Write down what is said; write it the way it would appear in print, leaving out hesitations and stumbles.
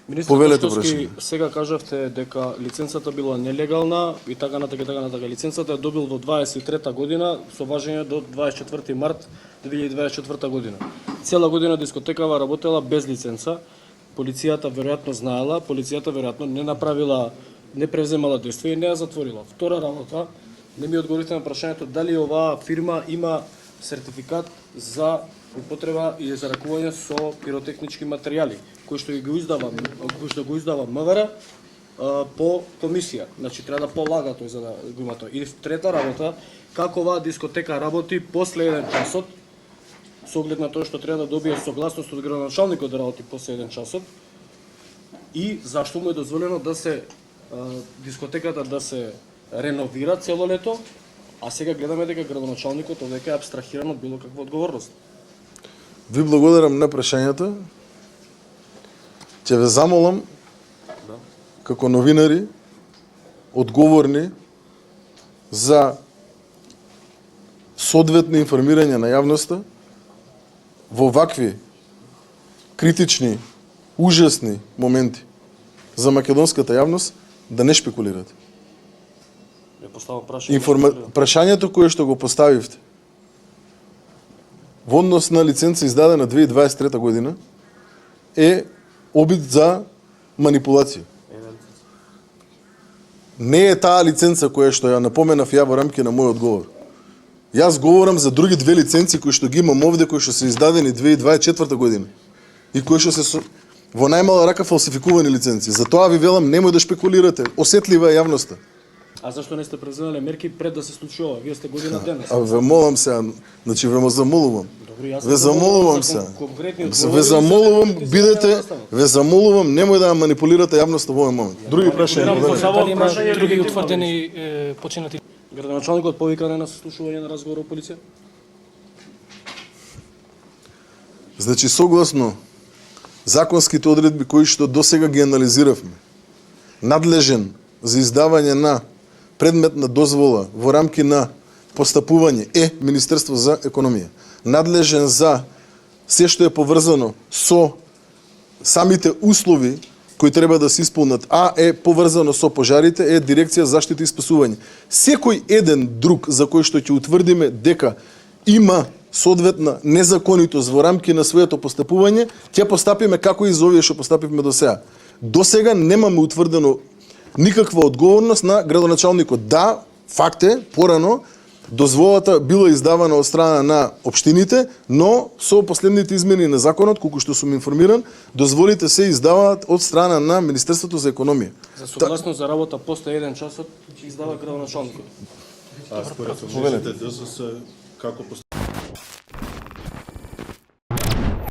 Повелете Министр прашање. сега кажавте дека лиценцата била нелегална и така натака. Лиценцата е добил во 23-та година со важење до 24 март 2024 година. Цела година дискотекава работела без лиценца. Полицијата веројатно знаела, полицијата веројатно не превземала дејство и не ја затворила. Втора работа, не ми одговорите на прашањето дали оваа фирма има сертификат за употреба и за ракување со пиротехнички материјали, кој што го издава МВР по комисија. Значи треба да полага тој за да го има тој. И трета работа, како оваа дискотека работи после 1 часот, со оглед на тоа што треба да добие согласност од градоначалникот да работи после 1 часот, и зашто му е дозволено да се дискотеката да се реновира цело лето, а сега гледаме дека градоначалникот овдека е абстрахиран од било каква одговорност. Ви благодарам на прашањата. Ќе ве замолам како новинари одговорни за соодветно информирање на јавноста во вакви критични, ужасни моменти за македонската јавност да не шпекулирате. Прашањето кое што го поставивте во однос на лиценца издадена 2023 година е обид за манипулација. Не е таа лиценца која што ја напоменав ја во рамки на мојот одговор. Јас говорам за други две лиценци кои што ги имам овде, кои што се издадени 2024 година и кои што се во најмала рака фалсификувани лиценци. Затоа ви велам, немој да шпекулирате. Осетлива е јавноста. А зашто не сте преземале мерки пред да се случи ова? Вие сте година денес. А ве молам се, значи ве замолувам. Ве замолувам се. Ве замолувам, бидете, ве замолувам, немој да манипулирате јавноста во овој момент. Други прашања? Дали има други утврдени починати? Градоначалникот повикане на сослушување на разговор во полиција? Значи, согласно законските одредби кои што досега ги анализиравме, надлежен за издавање на предметна дозвола во рамки на постапување е Министерство за економија. Надлежен за се што е поврзано со самите услови кои треба да се исполнат, а е поврзано со пожарите, е Дирекција за заштита и спасување. Секој еден друг за кој што ќе утврдиме дека има соодветна незаконитост во рамки на своето постапување, ќе постапиме како и за овие што постапивме до сега. До сега немаме утврдено никаква одговорност на градоначалникот. Да, факт е, порано дозволата била издавана од страна на општините, но со последните измени на законот, колку што сум информиран, дозволите се издаваат од страна на Министерството за економија. За согласност за работа после 1 часот ќе издава градоначалникот. А според како